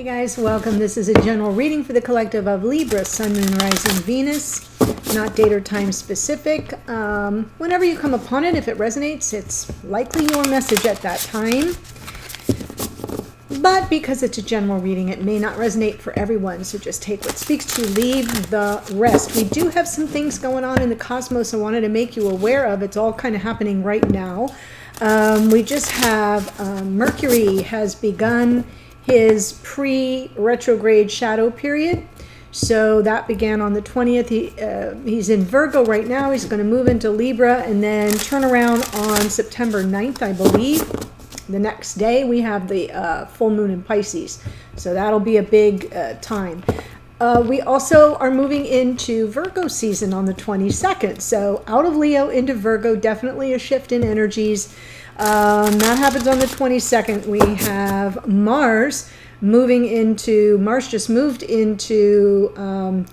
Guys, welcome. This is a general reading for the collective of Libra, Sun, Moon, Rising, Venus. Not date or time specific. Whenever you come upon it, if it resonates, it's likely your message at that time. But because it's a general reading, it may not resonate for everyone. So just take what speaks to you, leave the rest. We do have some things going on in the cosmos I wanted to make you aware of. It's all kind of happening right now. We just have Mercury has begun his pre-retrograde shadow period. So that began on the 20th. He's in Virgo right now. He's going to move into Libra and then turn around on September 9th, I believe. The next day we have the full moon in Pisces. So that'll be a big time. We also are moving into Virgo season on the 22nd. So out of Leo into Virgo, definitely a shift in energies. That happens on the 22nd. We have Mars just moved into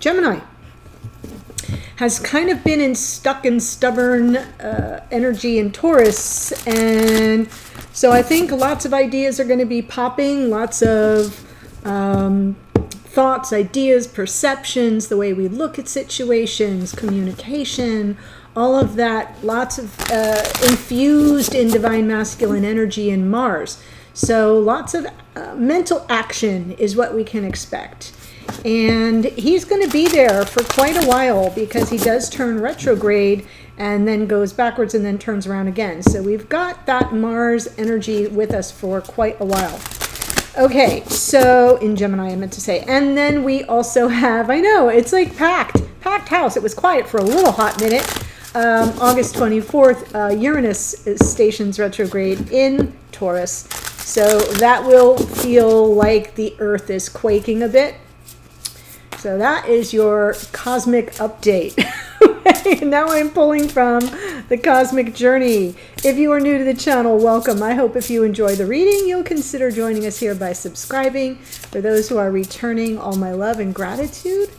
Gemini. Has kind of been stuck in stubborn energy in Taurus. And so I think lots of ideas are going to be popping, lots of thoughts, ideas, perceptions, the way we look at situations, communication, all of that, lots of infused in divine masculine energy in Mars. So lots of mental action is what we can expect. And he's going to be there for quite a while because he does turn retrograde and then goes backwards and then turns around again. So we've got that Mars energy with us for quite a while. Okay, so in Gemini I meant to say. And then we also have, I know, it's like packed house. It was quiet for a little hot minute. August 24th, Uranus stations retrograde in Taurus. So that will feel like the earth is quaking a bit. So that is your cosmic update. Now I'm pulling from the Cosmic Journey. If you are new to the channel, welcome. I hope if you enjoy the reading, you'll consider joining us here by subscribing. For those who are returning, all my love and gratitude.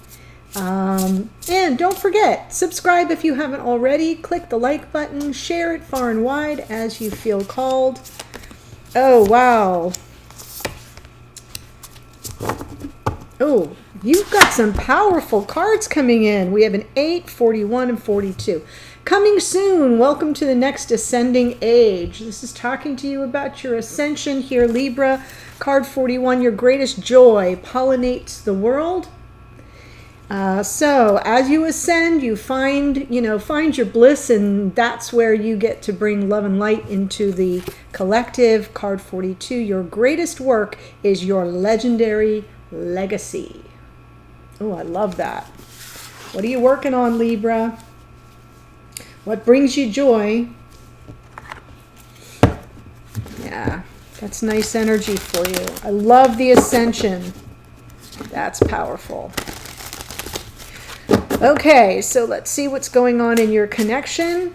And don't forget, subscribe if you haven't already. Click the like button. Share it far and wide as you feel called. Oh, wow. Oh, you've got some powerful cards coming in. We have an 8, 41, and 42. Coming soon. Welcome to the next ascending age. This is talking to you about your ascension here, Libra. Card 41, your greatest joy pollinates the world. So as you ascend, you find your bliss, and that's where you get to bring love and light into the collective. Card 42, your greatest work is your legendary legacy. Oh, I love that. What are you working on, Libra? What brings you joy? Yeah, that's nice energy for you. I love the ascension. That's powerful. Okay, so let's see what's going on in your connection.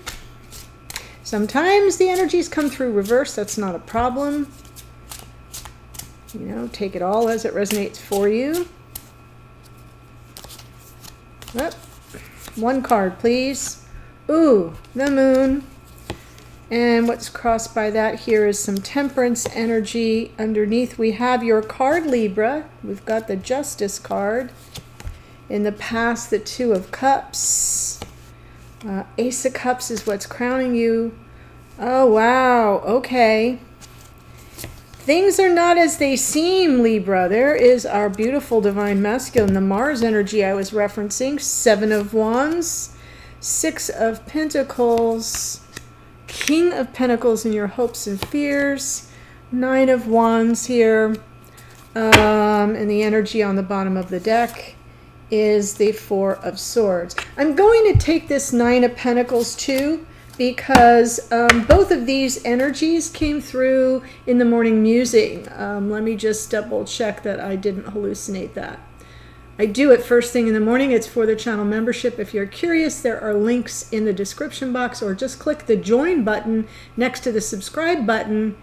Sometimes the energies come through reverse. That's not a problem. Take it all as it resonates for you. Oh, one card, please. Ooh, the moon. And what's crossed by that here is some temperance energy. Underneath we have your card, Libra. We've got the Justice card. In the past, the Two of Cups. Ace of Cups is what's crowning you. Oh, wow. Okay. Things are not as they seem, Libra. There is our beautiful divine masculine, the Mars energy I was referencing. 7 of Wands, 6 of Pentacles, King of Pentacles in your hopes and fears, 9 of Wands here, and the energy on the bottom of the deck is the 4 of Swords. I'm going to take this 9 of Pentacles too, because both of these energies came through in the morning musing. Let me just double check that I didn't hallucinate that. I do it first thing in the morning. It's for the channel membership. If you're curious, there are links in the description box, or just click the join button next to the subscribe button,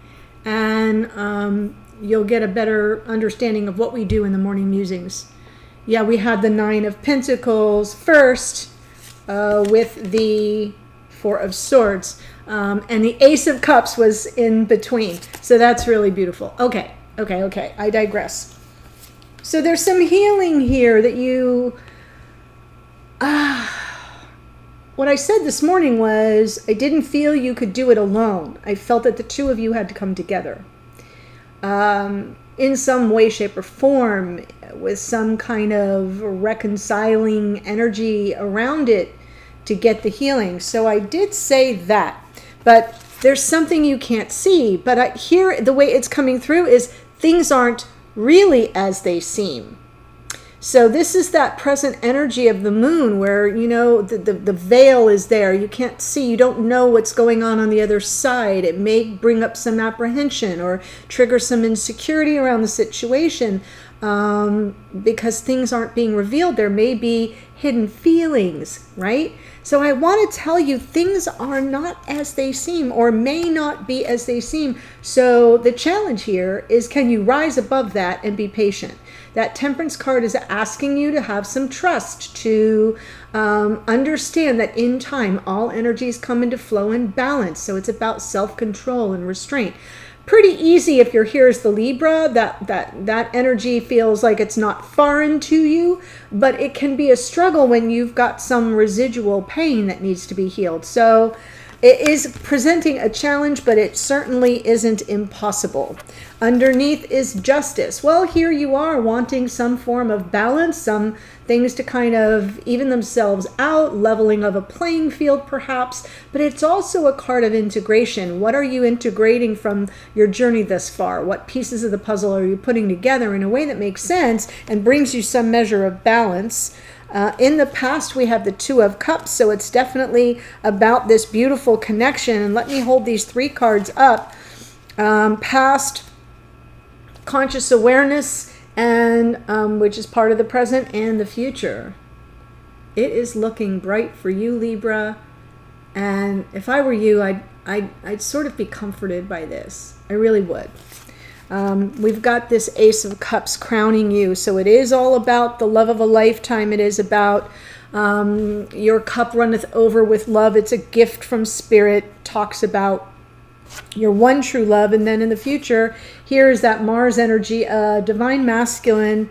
and you'll get a better understanding of what we do in the morning musings. Yeah, we had the 9 of Pentacles first with the 4 of Swords. And the Ace of Cups was in between. So that's really beautiful. Okay. I digress. So there's some healing here that you... what I said this morning was I didn't feel you could do it alone. I felt that the two of you had to come together. In some way, shape, or form, with some kind of reconciling energy around it to get the healing. So I did say that. But there's something you can't see. But here, the way it's coming through is things aren't really as they seem. So this is that present energy of the moon where, you know, the veil is there. You can't see. You don't know what's going on the other side. It may bring up some apprehension or trigger some insecurity around the situation because things aren't being revealed. There may be hidden feelings, right? So I want to tell you things are not as they seem or may not be as they seem. So the challenge here is, can you rise above that and be patient? That Temperance card is asking you to have some trust, to understand that in time, all energies come into flow and balance. So it's about self-control and restraint. Pretty easy if you're here as the Libra, that energy feels like it's not foreign to you, but it can be a struggle when you've got some residual pain that needs to be healed. So it is presenting a challenge, but it certainly isn't impossible. Underneath is justice. Well, here you are wanting some form of balance, some things to kind of even themselves out, leveling of a playing field perhaps, but it's also a card of integration. What are you integrating from your journey thus far? What pieces of the puzzle are you putting together in a way that makes sense and brings you some measure of balance? In the past, we have the Two of Cups, so it's definitely about this beautiful connection. And let me hold these three cards up. Past, conscious awareness, and which is part of the present, and the future. It is looking bright for you, Libra. And if I were you, I'd sort of be comforted by this. I really would. We've got this Ace of Cups crowning you. So it is all about the love of a lifetime. It is about your cup runneth over with love. It's a gift from Spirit. Talks about your one true love. And then in the future, here is that Mars energy, divine masculine,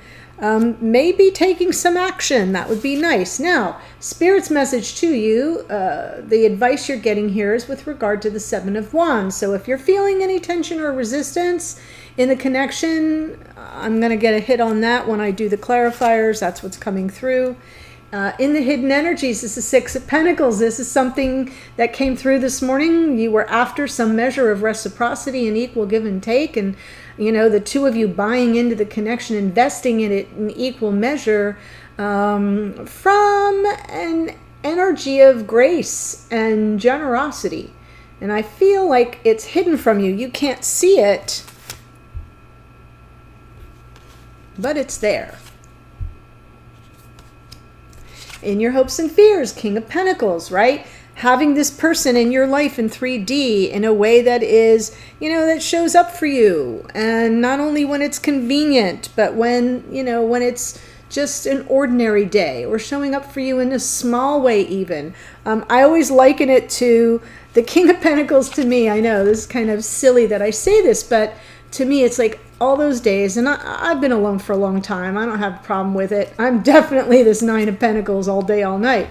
maybe taking some action. That would be nice. Now, Spirit's message to you, the advice you're getting here is with regard to the Seven of Wands. So if you're feeling any tension or resistance in the connection, I'm going to get a hit on that when I do the clarifiers. That's what's coming through. In the hidden energies, this is Six of Pentacles. This is something that came through this morning. You were after some measure of reciprocity and equal give and take. And, you know, the two of you buying into the connection, investing in it in equal measure from an energy of grace and generosity. And I feel like it's hidden from you. You can't see it, but it's there. In your hopes and fears, King of Pentacles, right? Having this person in your life in 3D in a way that is, you know, that shows up for you. And not only when it's convenient, but when, you know, when it's just an ordinary day, or showing up for you in a small way even. I always liken it to the King of Pentacles. To me, I know this is kind of silly that I say this, but to me it's like all those days, and I've been alone for a long time. I don't have a problem with it. I'm definitely this Nine of Pentacles all day, all night.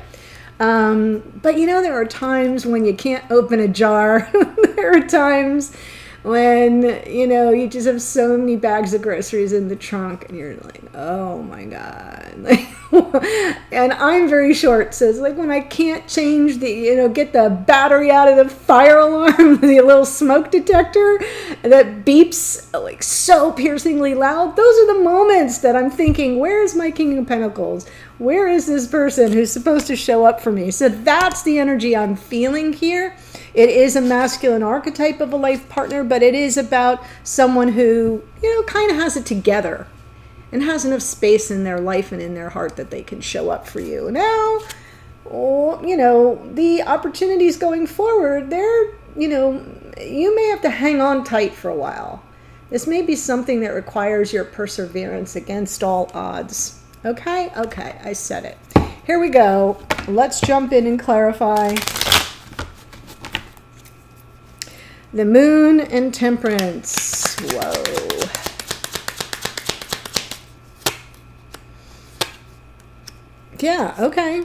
But you know, there are times when you can't open a jar. There are times when, you know, you just have so many bags of groceries in the trunk and you're like, oh my God. And I'm very short, so it's like when I can't change the, you know, get the battery out of the fire alarm, the little smoke detector that beeps like so piercingly loud. Those are the moments that I'm thinking, where is my King of Pentacles? Where is this person who's supposed to show up for me? So that's the energy I'm feeling here. It is a masculine archetype of a life partner, but it is about someone who, you know, kind of has it together and has enough space in their life and in their heart that they can show up for you. Now, you know, the opportunities going forward, they're, you know, you may have to hang on tight for a while. This may be something that requires your perseverance against all odds. Okay, I said it. Here we go. Let's jump in and clarify. The Moon and Temperance. Whoa. Yeah, okay.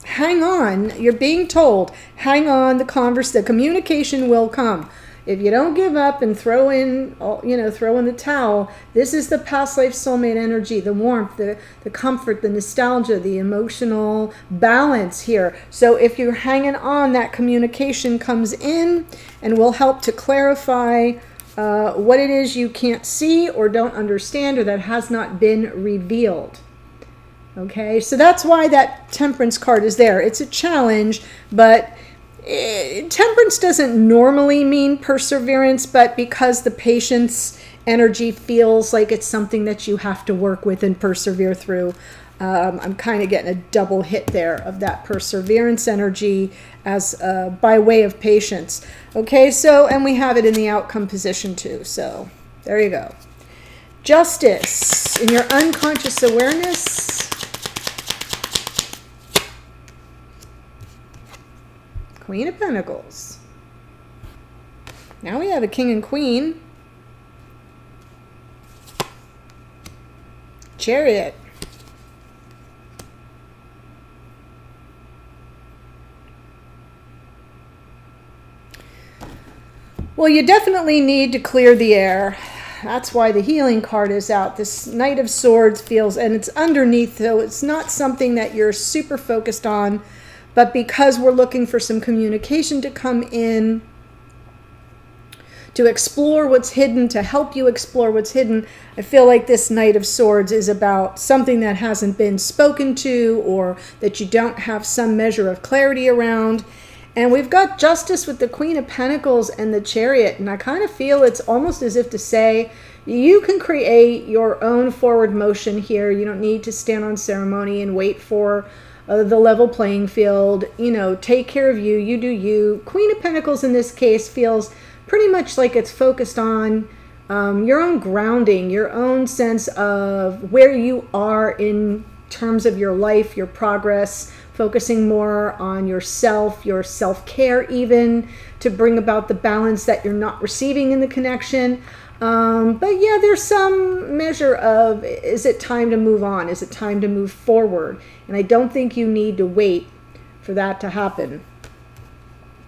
Hang on. You're being told, hang on, the communication will come. If you don't give up and throw in the towel, this is the past life soulmate energy, the warmth, the comfort, the nostalgia, the emotional balance here. So if you're hanging on, that communication comes in and will help to clarify what it is you can't see or don't understand or that has not been revealed. Okay, so that's why that temperance card is there. It's a challenge, but temperance doesn't normally mean perseverance, but because the patience energy feels like it's something that you have to work with and persevere through, I'm kind of getting a double hit there of that perseverance energy as by way of patience. Okay, so, and we have it in the outcome position too, so there you go. Justice in your unconscious awareness. Queen of Pentacles. Now we have a King and Queen. Chariot. Well, you definitely need to clear the air. That's why the healing card is out. This Knight of Swords feels, and it's underneath, though it's not something that you're super focused on. But because we're looking for some communication to come in, to explore what's hidden, to help you explore what's hidden, I feel like this Knight of Swords is about something that hasn't been spoken to or that you don't have some measure of clarity around. And we've got Justice with the Queen of Pentacles and the Chariot. And I kind of feel it's almost as if to say, you can create your own forward motion here. You don't need to stand on ceremony and wait for the level playing field. You know, take care of you. You do you. Queen of Pentacles in this case feels pretty much like it's focused on your own grounding, your own sense of where you are in terms of your life, your progress, focusing more on yourself, your self-care even, to bring about the balance that you're not receiving in the connection. But yeah, there's some measure of, is it time to move on? Is it time to move forward? And I don't think you need to wait for that to happen.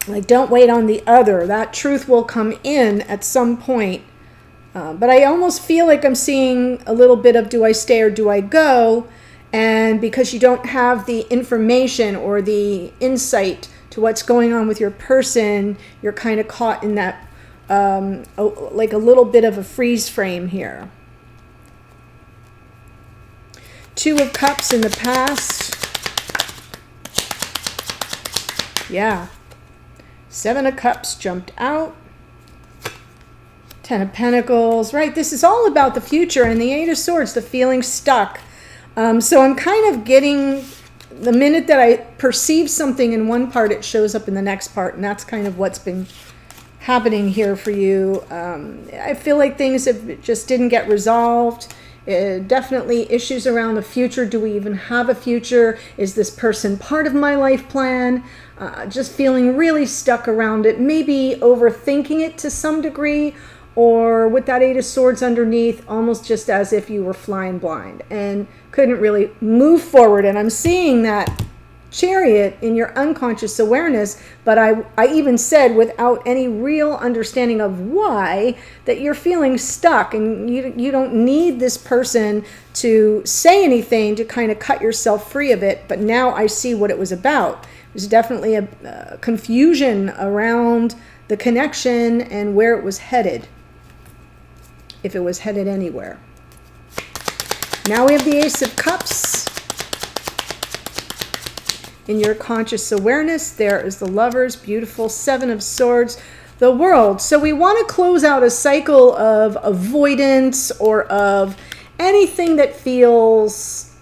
Like, don't wait on the other. That truth will come in at some point. But I almost feel like I'm seeing a little bit of, do I stay or do I go? And because you don't have the information or the insight to what's going on with your person, you're kind of caught in that like a little bit of a freeze frame here. Two of Cups in the past. Yeah. Seven of Cups jumped out. Ten of Pentacles. Right, this is all about the future. And the Eight of Swords, the feeling stuck. So I'm kind of getting, the minute that I perceive something in one part, it shows up in the next part. And that's kind of what's been happening here for you. I feel like things just didn't get resolved. Definitely issues around the future. Do we even have a future? Is this person part of my life plan? Just feeling really stuck around it. Maybe overthinking it to some degree, or with that Eight of Swords underneath, almost just as if you were flying blind and couldn't really move forward. And I'm seeing that Chariot in your unconscious awareness, but I even said without any real understanding of why, that you're feeling stuck, and you don't need this person to say anything to kind of cut yourself free of it. But now I see what it was about. It was definitely a confusion around the connection and where it was headed, if it was headed anywhere. Now we have the Ace of Cups. In your conscious awareness, there is the Lovers, beautiful. Seven of Swords, the World. So we want to close out a cycle of avoidance or of anything that feels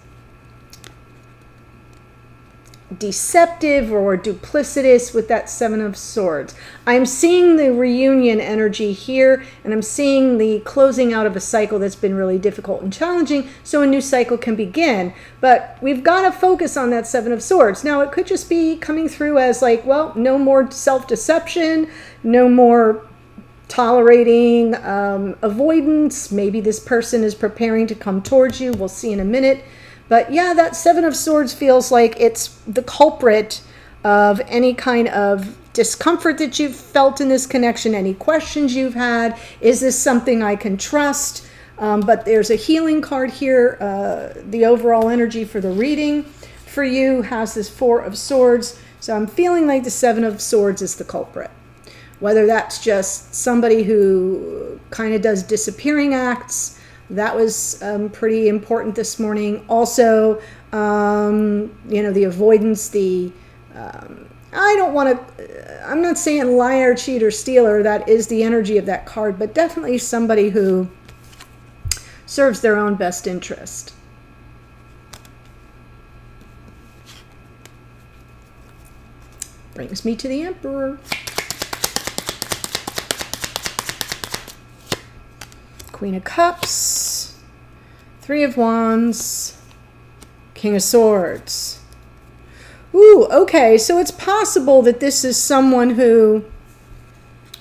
deceptive or duplicitous with that Seven of Swords. I'm seeing the reunion energy here, and I'm seeing the closing out of a cycle that's been really difficult and challenging, so a new cycle can begin. But we've got to focus on that Seven of Swords. Now, it could just be coming through as like, well, no more self-deception, no more tolerating avoidance. Maybe this person is preparing to come towards you. We'll see in a minute. But yeah, that Seven of Swords feels like it's the culprit of any kind of discomfort that you've felt in this connection, any questions you've had. Is this something I can trust? But there's a healing card here. The overall energy for the reading for you has this Four of Swords. So I'm feeling like the Seven of Swords is the culprit. Whether that's just somebody who kind of does disappearing acts, that was pretty important this morning. Also, the avoidance, I'm not saying liar, cheat, or stealer. That is the energy of that card, but definitely somebody who serves their own best interest. Brings me to the Emperor. Queen of Cups, Three of Wands, King of Swords. Ooh, okay, so it's possible that this is someone who,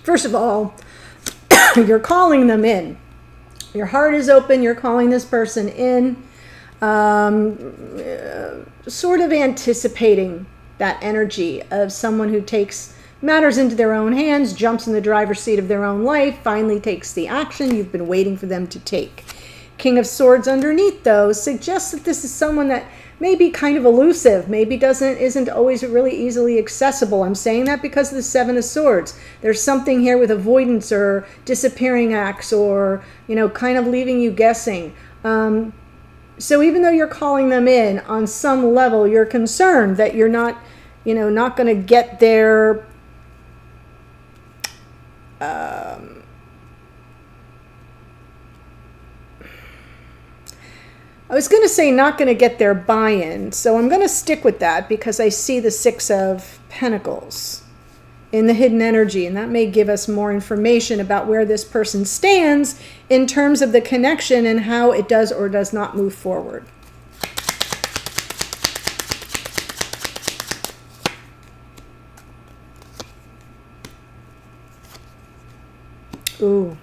first of all, you're calling them in. Your heart is open, you're calling this person in, sort of anticipating that energy of someone who takes matters into their own hands, jumps in the driver's seat of their own life, finally takes the action you've been waiting for them to take. King of Swords underneath, though, suggests that this is someone that may be kind of elusive, maybe isn't always really easily accessible. I'm saying that because of the Seven of Swords. There's something here with avoidance or disappearing acts or, kind of leaving you guessing. So even though you're calling them in, on some level, you're concerned that you're not going to get their I was going to say not going to get their buy-in, so I'm going to stick with that because I see the Six of Pentacles in the hidden energy, and that may give us more information about where this person stands in terms of the connection and how it does or does not move forward. Ooh.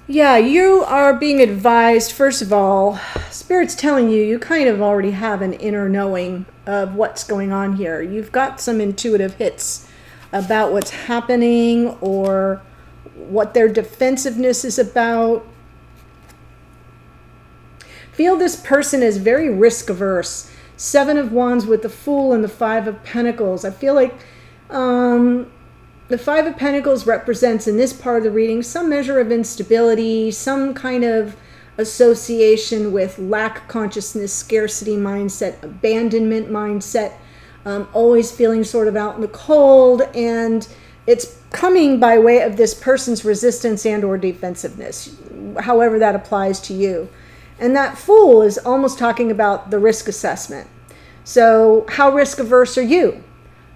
Yeah, you are being advised, first of all, Spirit's telling you kind of already have an inner knowing of what's going on here. You've got some intuitive hits about what's happening or what their defensiveness is about. Feel this person is very risk averse. Seven of Wands with the Fool and the Five of Pentacles. I feel like the Five of Pentacles represents, in this part of the reading, some measure of instability, some kind of association with lack consciousness, scarcity mindset, abandonment mindset, always feeling sort of out in the cold, and it's coming by way of this person's resistance and or defensiveness, however that applies to you. And that Fool is almost talking about the risk assessment. So how risk averse are you?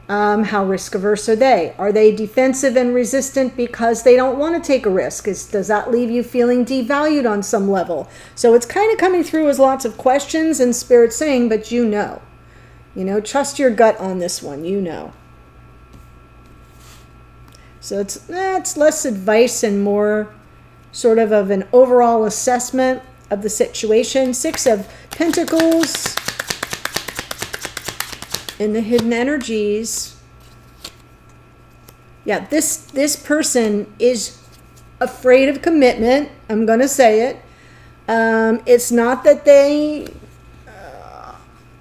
How risk averse are they? Are they defensive and resistant because they don't want to take a risk? Does that leave you feeling devalued on some level? So it's kind of coming through as lots of questions and Spirit saying, but trust your gut on this one, So it's less advice and more sort of an overall assessment of the situation. Six of Pentacles. In the hidden energies, yeah, this person is afraid of commitment. I'm going to say it. It's not that they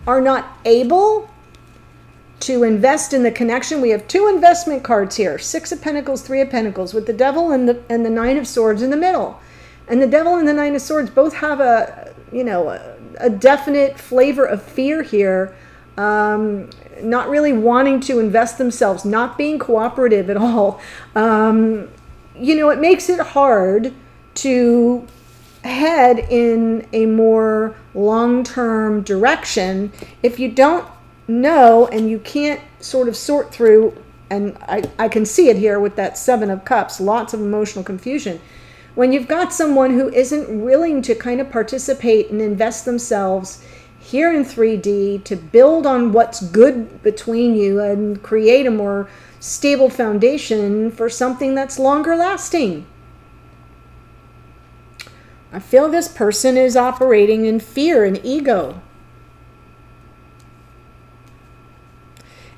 are not able to invest in the connection. We have two investment cards here. Six of Pentacles, Three of Pentacles, with the Devil and the Nine of Swords in the middle. And the Devil and the Nine of Swords both have a definite flavor of fear here. Not really wanting to invest themselves, not being cooperative at all. It makes it hard to head in a more long-term direction if you don't know and you can't sort of sort through, and I can see it here with that Seven of Cups, lots of emotional confusion. When you've got someone who isn't willing to kind of participate and invest themselves here in 3D to build on what's good between you and create a more stable foundation for something that's longer lasting. I feel this person is operating in fear and ego.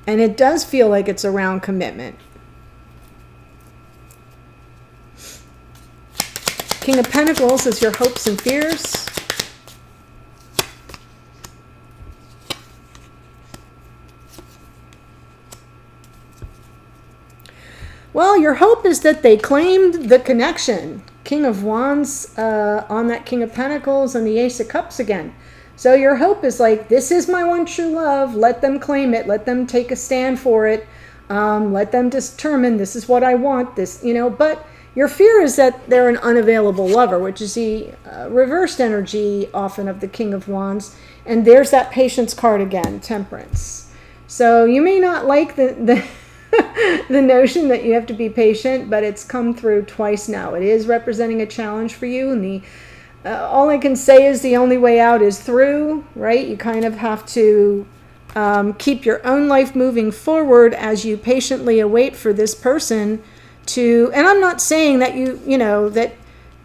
And it does feel like it's around commitment. King of Pentacles is your hopes and fears. Well, your hope is that they claimed the connection. King of Wands on that King of Pentacles and the Ace of Cups again. So your hope is like, this is my one true love. Let them claim it. Let them take a stand for it. Let them determine this is what I want. This, you know, but your fear is that they're an unavailable lover, which is the reversed energy often of the King of Wands. And there's that patience card again, Temperance. So you may not like the the notion that you have to be patient, but it's come through twice now. It is representing a challenge for you, and the all I can say is the only way out is through, right? You kind of have to keep your own life moving forward as you patiently await for this person to, and I'm not saying that you know, that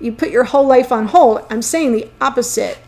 you put your whole life on hold. I'm saying the opposite.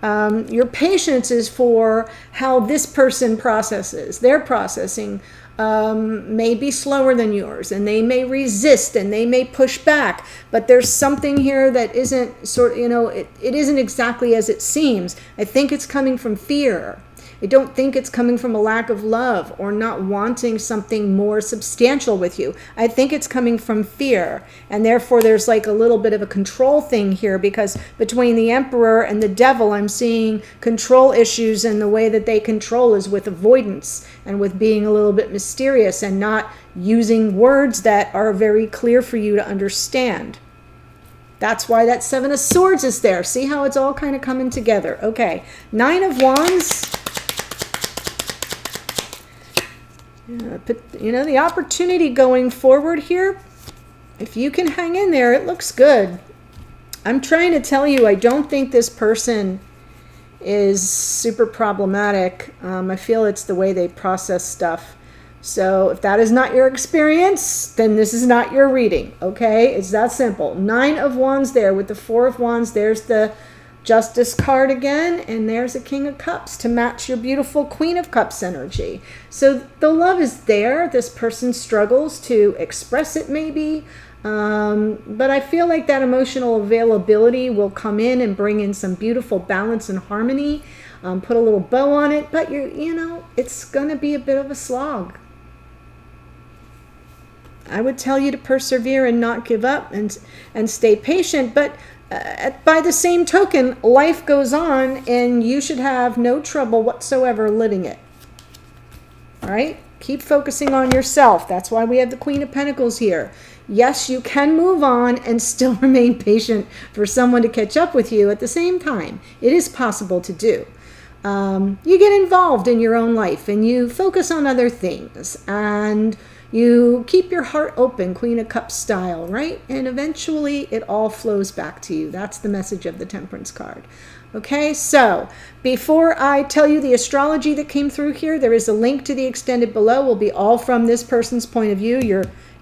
Your patience is for how this person processes. Their processing may be slower than yours, and they may resist and they may push back, but there's something here that isn't sort of, you know, it isn't exactly as it seems. I think it's coming from fear. I don't think it's coming from a lack of love or not wanting something more substantial with you. I think it's coming from fear. And therefore there's like a little bit of a control thing here, because between the Emperor and the Devil, I'm seeing control issues, and the way that they control is with avoidance and with being a little bit mysterious and not using words that are very clear for you to understand. That's why that Seven of Swords is there. See how it's all kind of coming together. Okay, Nine of Wands. You know, the opportunity going forward here, if you can hang in there, it looks good. I'm trying to tell you, I don't think this person is super problematic. I feel it's the way they process stuff. So if that is not your experience, then this is not your reading, okay? It's that simple. Nine of Wands there with the Four of Wands. There's the Justice card again, and there's a King of Cups to match your beautiful Queen of Cups energy. So the love is there. This person struggles to express it maybe, but I feel like that emotional availability will come in and bring in some beautiful balance and harmony. Put a little bow on it, but you know, it's gonna be a bit of a slog. I would tell you to persevere and not give up and stay patient, but by the same token, life goes on, and you should have no trouble whatsoever living it. All right? Keep focusing on yourself. That's why we have the Queen of Pentacles here. Yes, you can move on and still remain patient for someone to catch up with you at the same time. It is possible to do. You get involved in your own life, and you focus on other things, and you keep your heart open, Queen of Cups style, right? And eventually it all flows back to you. That's the message of the Temperance card. Okay, so before I tell you the astrology that came through here, there is a link to the extended below. Will be all from this person's point of view.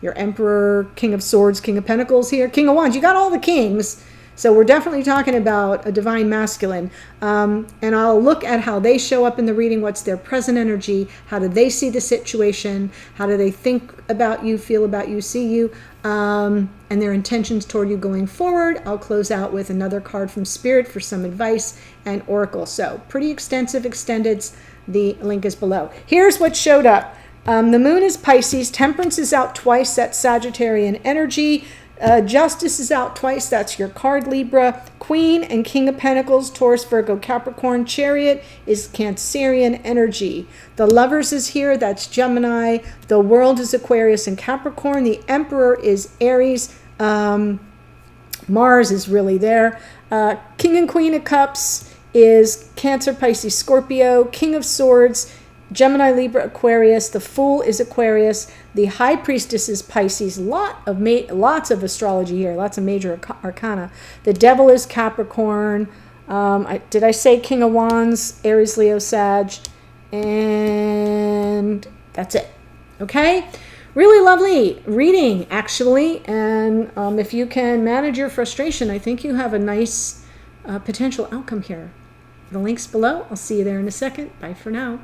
Your Emperor, King of Swords, King of Pentacles here, King of Wands. You got all the kings. So we're definitely talking about a divine masculine. And I'll look at how they show up in the reading. What's their present energy? How do they see the situation? How do they think about you, feel about you, see you? And their intentions toward you going forward. I'll close out with another card from Spirit for some advice and Oracle. So pretty extensive extendeds. The link is below. Here's what showed up. The moon is Pisces. Temperance is out twice. That's Sagittarian energy. Justice is out twice. That's your card, Libra. Queen and King of Pentacles, Taurus, Virgo, Capricorn. Chariot is Cancerian energy. The Lovers is here. That's Gemini. The World is Aquarius and Capricorn. The Emperor is Aries. Mars is really there. King and Queen of Cups is Cancer, Pisces, Scorpio. King of Swords, Gemini, Libra, Aquarius. The Fool is Aquarius. The High Priestess is Pisces. Lots of astrology here. Lots of major arcana. The Devil is Capricorn. Did I say King of Wands? Aries, Leo, Sag. And that's it. Okay? really lovely reading, actually. And if you can manage your frustration, I think you have a nice potential outcome here. The link's below. I'll see you there in a second. Bye for now.